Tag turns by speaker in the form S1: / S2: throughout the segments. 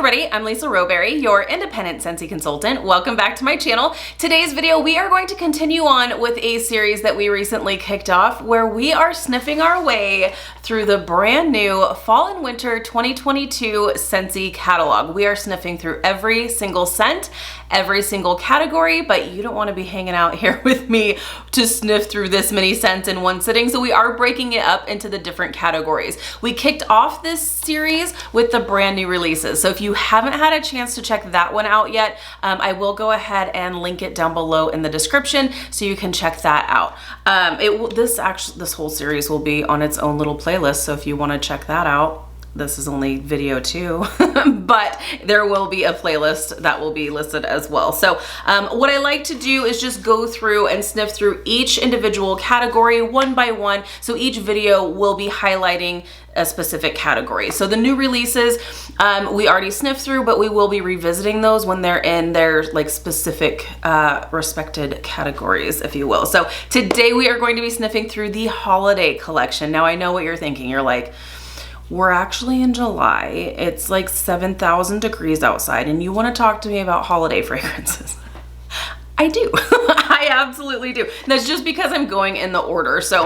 S1: everybody, I'm Lisa Rowberry, your independent Scentsy consultant. Welcome back to my channel. Today's video, we are going to continue on with a series that we recently kicked off where we are sniffing our way through the brand new Fall and Winter 2022 Scentsy catalog. We are sniffing through every single scent, every single category, but you don't want to be hanging out here with me to sniff through this many scents in one sitting, so we are breaking it up into the different categories. We kicked off this series with the brand new releases, so if you haven't had a chance to check that one out yet, I will go ahead and link it down below in the description so you can check that out. This whole series will be on its own little playlist, so if you want to check that out, this is only video 2, but there will be a playlist that will be listed as well. So what I like to do is just go through and sniff through each individual category one by one. So each video will be highlighting a specific category. So the new releases, we already sniffed through, but we will be revisiting those when they're in their like specific respected categories, if you will. So today we are going to be sniffing through the holiday collection. Now I know what you're thinking. You're like, we're actually in July. It's like 7,000 degrees outside and you want to talk to me about holiday fragrances. I do. I absolutely do. And that's just because I'm going in the order. So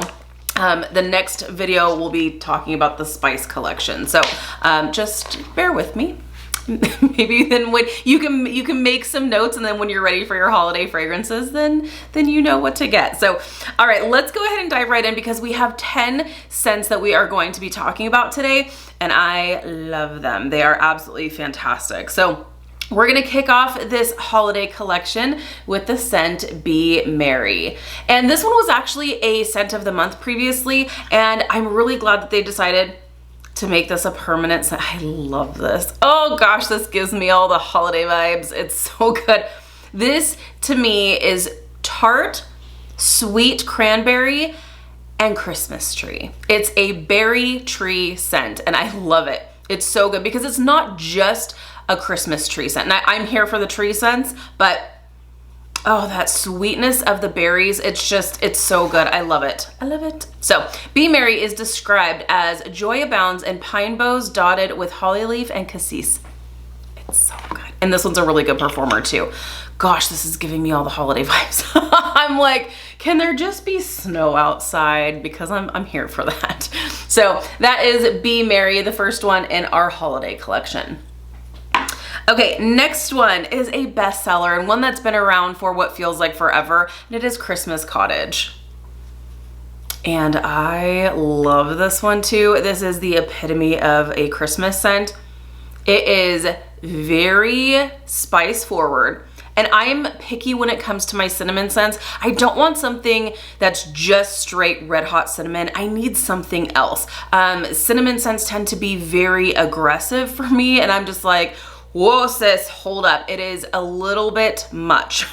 S1: the next video will be talking about the spice collection. So just bear with me. Maybe then when you can make some notes, and then when you're ready for your holiday fragrances, then you know what to get. So all right, let's go ahead and dive right in because we have 10 scents that we are going to be talking about today, and I love them. They are absolutely fantastic. So we're gonna kick off this holiday collection with the scent Be Merry. And this one was actually a scent of the month previously, and I'm really glad that they decided to make this a permanent scent. I love this. Oh gosh, this gives me all the holiday vibes. It's so good. This to me is tart, sweet cranberry, and Christmas tree. It's a berry tree scent and I love it. It's so good because it's not just a Christmas tree scent. And I'm here for the tree scents, but oh, that sweetness of the berries, it's so good. I love it. I love it. So, Be Merry is described as joy abounds in pine boughs dotted with holly leaf and cassis. It's so good. And this one's a really good performer too. Gosh, this is giving me all the holiday vibes. I'm like, can there just be snow outside? Because I'm here for that. So that is Be Merry, the first one in our holiday collection. Okay, next one is a bestseller and one that's been around for what feels like forever, and it is Christmas Cottage. And I love this one too. This is the epitome of a Christmas scent. It is very spice forward, and I'm picky when it comes to my cinnamon scents. I don't want something that's just straight red hot cinnamon. I need something else. Cinnamon scents tend to be very aggressive for me, and I'm just like, whoa sis, hold up, it is a little bit much.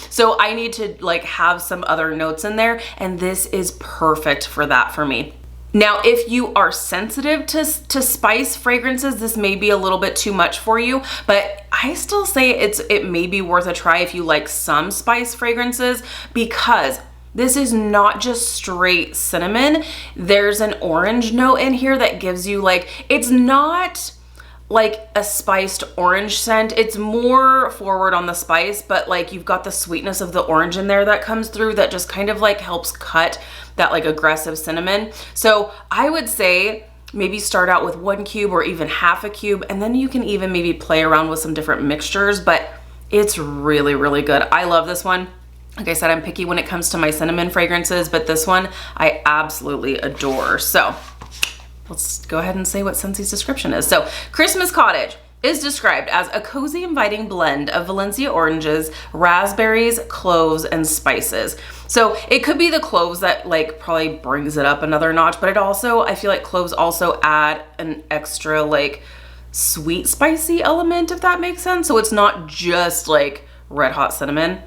S1: So I need to like have some other notes in there, and this is perfect for that for me. Now, if you are sensitive to spice fragrances, this may be a little bit too much for you, but I still say it may be worth a try if you like some spice fragrances, because this is not just straight cinnamon. There's an orange note in here that gives you like, it's not like a spiced orange scent. It's more forward on the spice, but like you've got the sweetness of the orange in there that comes through that just kind of like helps cut that like aggressive cinnamon. So I would say maybe start out with 1 cube or even half a cube, and then you can even maybe play around with some different mixtures, but it's really, really good. I love this one. Like I said, I'm picky when it comes to my cinnamon fragrances, but this one I absolutely adore. So let's go ahead and say what Scentsy's description is. So, Christmas Cottage is described as a cozy, inviting blend of Valencia oranges, raspberries, cloves, and spices. So it could be the cloves that like probably brings it up another notch, but it also, I feel like cloves also add an extra like sweet, spicy element, if that makes sense. So it's not just like red hot cinnamon.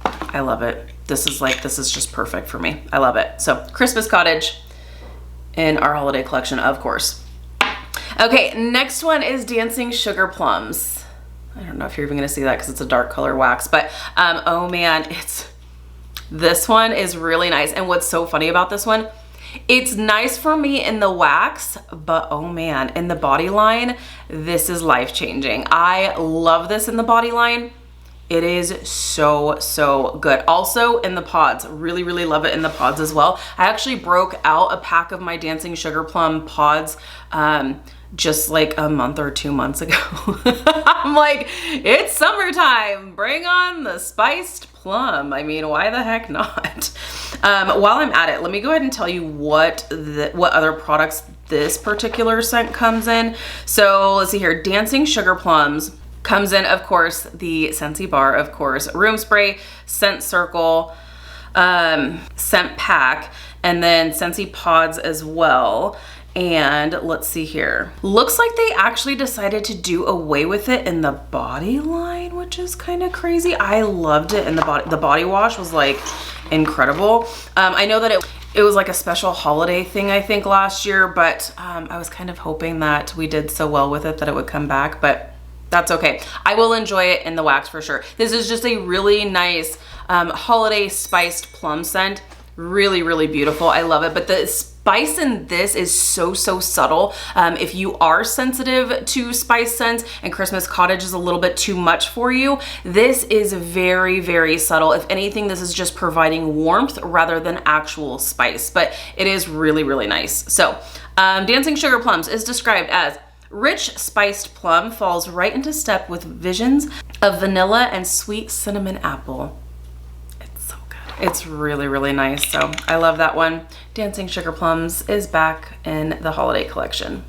S1: I love it. This is just perfect for me. I love it. So Christmas Cottage in our holiday collection, of course. Okay, next one is Dancing Sugar Plums. I don't know if you're even gonna see that because it's a dark color wax, but oh man, this one is really nice. And what's so funny about this one It's nice for me in the wax, but oh man, in the body line, this is life-changing. I love this in the body line. It is so, so good. Also in the pods, really, really love it in the pods as well. I actually broke out a pack of my Dancing Sugar Plum pods just like a month or 2 months ago. I'm like, it's summertime, bring on the spiced plum. I mean, why the heck not? While I'm at it, let me go ahead and tell you what other products this particular scent comes in. So let's see here, Dancing Sugar Plums comes in, of course, the Scentsy bar, of course, room spray, scent circle, scent pack, and then Scentsy pods as well. And let's see here. Looks like they actually decided to do away with it in the body line, which is kind of crazy. I loved it in the body. The body wash was like incredible. I know that it was like a special holiday thing, I think, last year, but I was kind of hoping that we did so well with it that it would come back, but that's okay. I will enjoy it in the wax for sure. This is just a really nice holiday spiced plum scent. Really, really beautiful. I love it. But the spice in this is so, so subtle. If you are sensitive to spice scents and Christmas Cottage is a little bit too much for you, this is very, very subtle. If anything, this is just providing warmth rather than actual spice, but it is really, really nice. So Dancing Sugar Plums is described as rich spiced plum, falls right into step with visions of vanilla and sweet cinnamon apple. It's really, really nice. So I love that one. Dancing Sugar Plums is back in the holiday collection.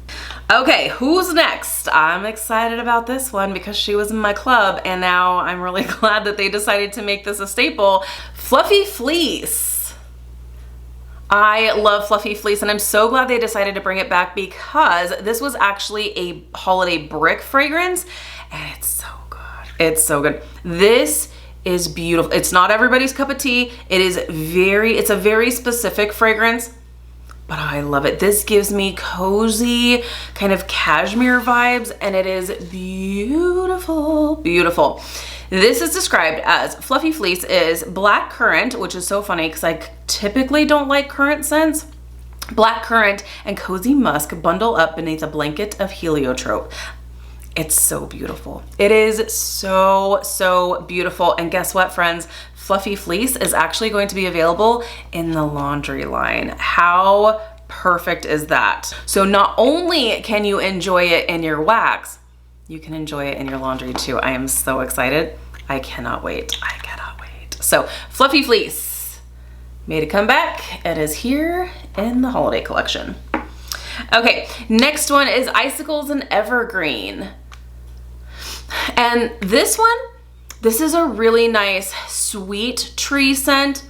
S1: Okay, who's next? I'm excited about this one because she was in my club and now I'm really glad that they decided to make this a staple. Fluffy Fleece. I love Fluffy Fleece and I'm so glad they decided to bring it back because this was actually a holiday brick fragrance and it's so good. It's so good. This is beautiful. It's not everybody's cup of tea. It's a very specific fragrance, but I love it. This gives me cozy kind of cashmere vibes and it is beautiful, beautiful. This is described as Fluffy Fleece is black currant, which is so funny because I typically don't like currant scents. Black currant and cozy musk bundle up beneath a blanket of heliotrope. It's so beautiful. It is so, so beautiful. And guess what, friends? Fluffy Fleece is actually going to be available in the laundry line. How perfect is that? So not only can you enjoy it in your wax, you can enjoy it in your laundry too. I am so excited. I cannot wait. I cannot wait. So Fluffy Fleece made a comeback. It is here in the holiday collection. Okay, next one is Icicles Evergreen. And this is a really nice sweet tree scent.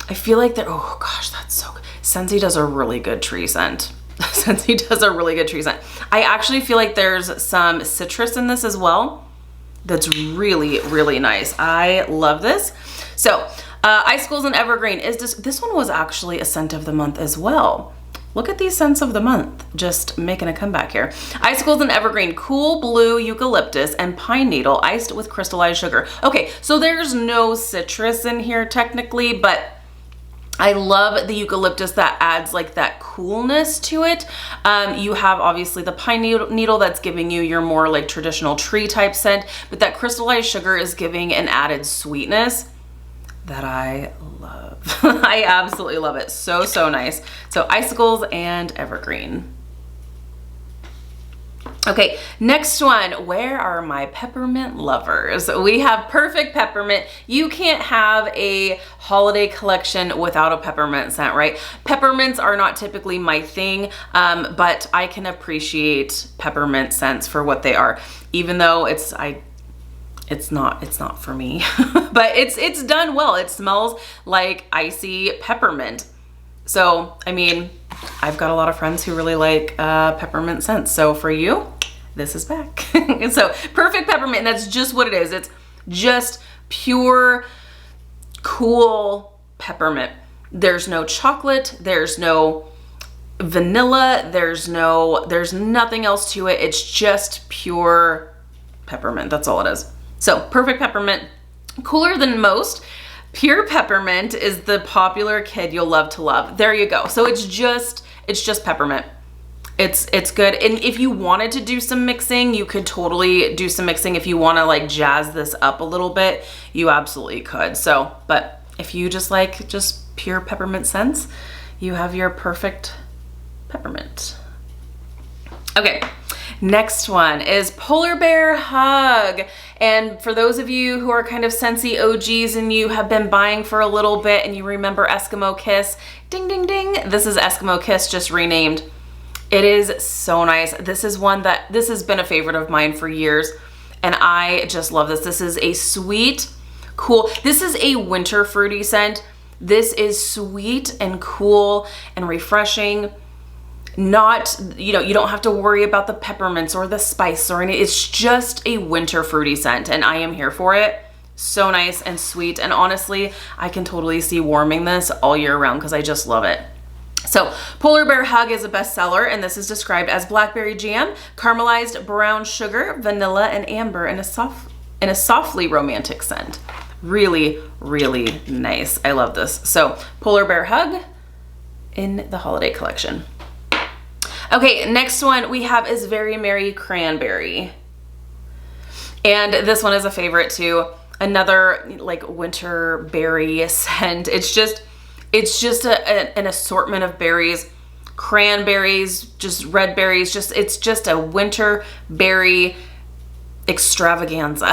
S1: I feel like oh gosh, that's so good. Scentsy does a really good tree scent. Scentsy does a really good tree scent. I actually feel like there's some citrus in this as well. That's really, really nice. I love this. So Icicles Evergreen is this one was actually a scent of the month as well. Look at these scents of the month, just making a comeback here. Icicles Evergreen, cool blue eucalyptus and pine needle iced with crystallized sugar. Okay, so there's no citrus in here technically, but I love the eucalyptus that adds like that coolness to it. You have obviously the pine needle that's giving you your more like traditional tree type scent, but that crystallized sugar is giving an added sweetness that I love. I absolutely love it. So, so nice. So Icicles Evergreen. Okay, next one. Where are my peppermint lovers? We have Perfect Peppermint. You can't have a holiday collection without a peppermint scent, right? Peppermints are not typically my thing, but I can appreciate peppermint scents for what they are, even though it's not for me, but it's done well. It smells like icy peppermint. So, I mean, I've got a lot of friends who really like peppermint scents. So for you, this is back. And so Perfect Peppermint, and that's just what it is. It's just pure, cool peppermint. There's no chocolate, there's no vanilla, there's nothing else to it. It's just pure peppermint. That's all it is. So Perfect Peppermint, cooler than most. Pure Peppermint is the popular kid you'll love to love. There you go. So it's just peppermint. It's good. And if you wanted to do some mixing, you could totally do some mixing. If you want to like jazz this up a little bit, you absolutely could. So, but if you just like just pure peppermint scents, you have your perfect peppermint. Okay, next one is Polar Bear Hug. And for those of you who are kind of Scentsy OGs and you have been buying for a little bit and you remember Eskimo Kiss, ding, ding, ding. This is Eskimo Kiss, just renamed. It is so nice. This is one that, this has been a favorite of mine for years, and I just love this. This is a sweet, cool, this is a winter fruity scent. This is sweet and cool and refreshing. Not, you know, you don't have to worry about the peppermints or the spice or anything. It's just a winter fruity scent, and I am here for it. So nice and sweet, and honestly, I can totally see warming this all year round because I just love it. So Polar Bear Hug is a bestseller, and this is described as blackberry jam, caramelized brown sugar, vanilla, and amber in a softly romantic scent. Really, really nice. I love this. So Polar Bear Hug in the holiday collection. Okay, next one we have is Very Merry Cranberry. And this one is a favorite too. Another like winter berry scent. It's just an assortment of berries, cranberries, just red berries, it's just a winter berry extravaganza.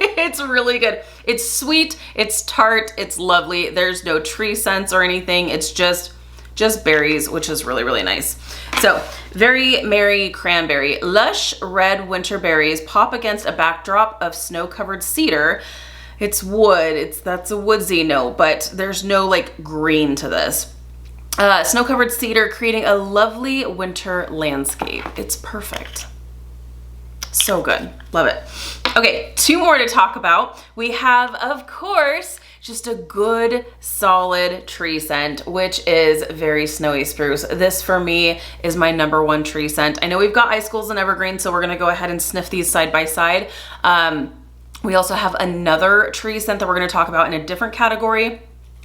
S1: It's really good. It's sweet, it's tart, it's lovely. There's no tree scents or anything. It's just berries, which is really, really nice. So Very Merry Cranberry. Lush red winter berries pop against a backdrop of snow-covered cedar. It's wood, that's a woodsy note, but there's no like green to this. Snow-covered cedar creating a lovely winter landscape. It's perfect. So good, love it. Okay, two more to talk about. We have, of course, just a good solid tree scent, which is Very Snowy Spruce. This for me is my #1 tree scent. I know we've got Icicles and Evergreen, so we're gonna go ahead and sniff these side by side. We also have another tree scent that we're gonna talk about in a different category.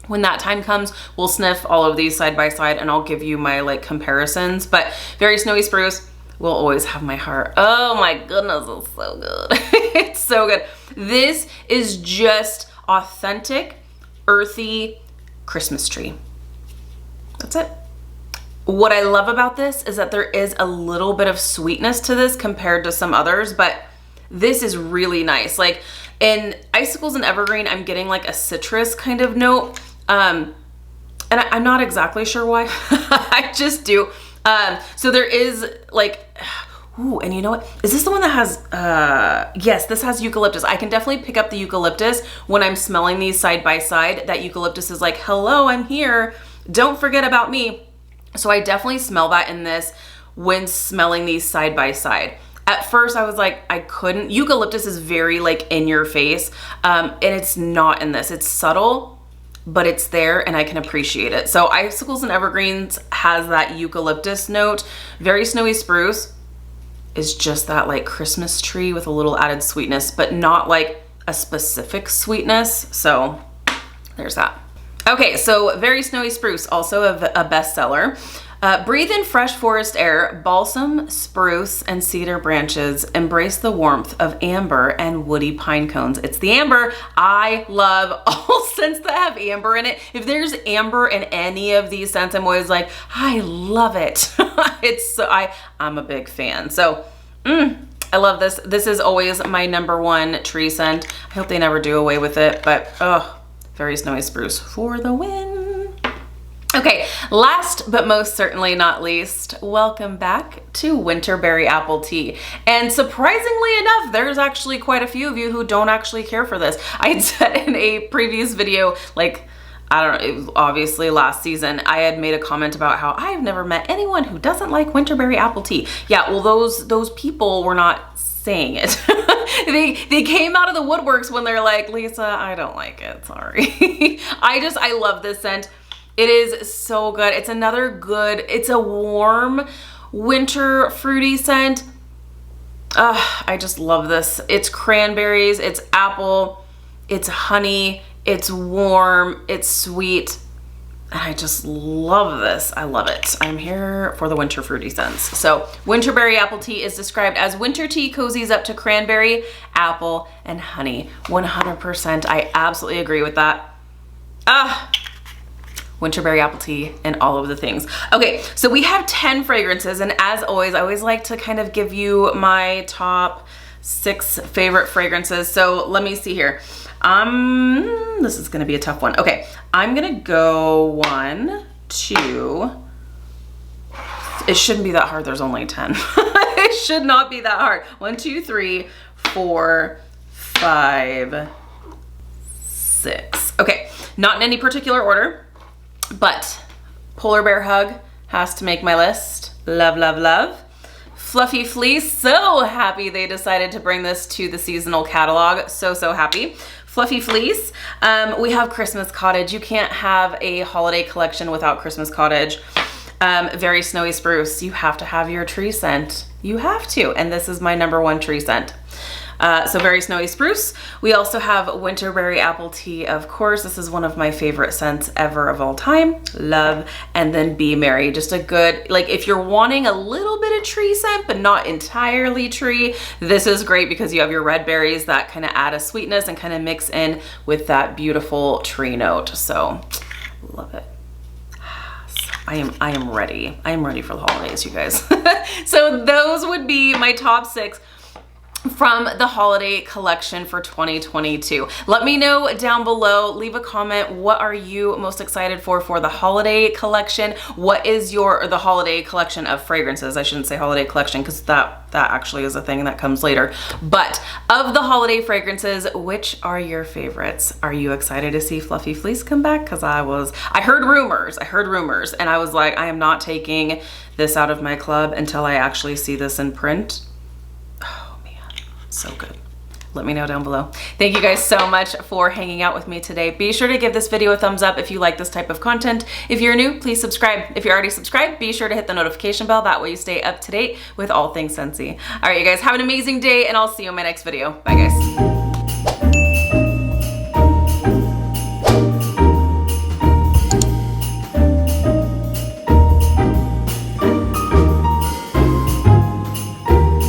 S1: When that time comes, we'll sniff all of these side by side and I'll give you my like comparisons, but Very Snowy Spruce will always have my heart. Oh my goodness, it's so good. It's so good. This is just authentic, earthy Christmas tree. That's it. What I love about this is that there is a little bit of sweetness to this compared to some others, but this is really nice. Like in Icicles and Evergreen, I'm getting like a citrus kind of note. And I'm not exactly sure why. I just do. So there is like, ooh, and you know what? Is this the one that has, yes, this has eucalyptus. I can definitely pick up the eucalyptus when I'm smelling these side by side. That eucalyptus is like, hello, I'm here. Don't forget about me. So I definitely smell that in this when smelling these side by side. At first I was like, I couldn't. Eucalyptus is very like in your face, and it's not in this. It's subtle, but it's there and I can appreciate it. So Icicles and Evergreens has that eucalyptus note. Very Snowy Spruce is just that like Christmas tree with a little added sweetness, but not like a specific sweetness. So there's that. Okay, so Very Snowy Spruce, also a bestseller. Breathe in fresh forest air, balsam, spruce, and cedar branches. Embrace the warmth of amber and woody pine cones. It's the amber. I love all scents that have amber in it. If there's amber in any of these scents, I'm always like, I love it. I'm a big fan. So, I love this. This is always my #1 tree scent. I hope they never do away with it, but oh, Very Snowy Spruce for the win. Okay, last but most certainly not least, welcome back to Winterberry Apple Tea. And surprisingly enough, there's actually quite a few of you who don't actually care for this. I had said in a previous video, like, I don't know, it was obviously last season, I had made a comment about how I've never met anyone who doesn't like Winterberry Apple Tea. Yeah, well, those people were not saying it. They came out of the woodworks when they're like, Lisa, I don't like it, sorry. I love this scent. It is so good. It's another good, it's a warm winter fruity scent. I just love this. It's cranberries, it's apple, it's honey, It's warm, it's sweet, and I just love this. I love it. I'm here for the winter fruity scents. So Winterberry Apple Tea is described as winter tea cozies up to cranberry, apple, and honey. 100%. I absolutely agree with that. Winterberry Apple Tea and all of the things. Okay, so we have 10 fragrances, and as always, I always like to kind of give you my top 6 favorite fragrances. So let me see here. This is gonna be a tough one. Okay, I'm gonna go 1, 2. It shouldn't be that hard. There's only 10. It should not be that hard. 1, 2, 3, 4, 5, 6. Okay, not in any particular order, but Polar Bear Hug has to make my list. Love, love, love. Fluffy Fleece, so happy they decided to bring this to the seasonal catalog. So, so happy. Fluffy Fleece. We have Christmas Cottage. You can't have a holiday collection without Christmas Cottage. Very Snowy Spruce. You have to have your tree scent. You have to, and this is my #1 tree scent. So Very Snowy Spruce. We also have Winterberry Apple Tea, of course. This is one of my favorite scents ever of all time. Love. And then Be Merry. Just a good, like if you're wanting a little bit of tree scent, but not entirely tree, this is great because you have your red berries that kind of add a sweetness and kind of mix in with that beautiful tree note. So love it. I am ready. I am ready for the holidays, you guys. So those would be my top 6 from the holiday collection for 2022. Let me know down below, leave a comment. What are you most excited for the holiday collection? What is the holiday collection of fragrances? I shouldn't say holiday collection because that actually is a thing that comes later. But of the holiday fragrances, which are your favorites? Are you excited to see Fluffy Fleece come back? Because I heard rumors, and I was like, I am not taking this out of my club until I actually see this in print. So good. Let me know down below. Thank you guys so much for hanging out with me today. Be sure to give this video a thumbs up if you like this type of content. If you're new, please subscribe. If you're already subscribed, be sure to hit the notification bell. That way you stay up to date with all things Scentsy. All right, you guys, have an amazing day, and I'll see you in my next video. Bye, guys.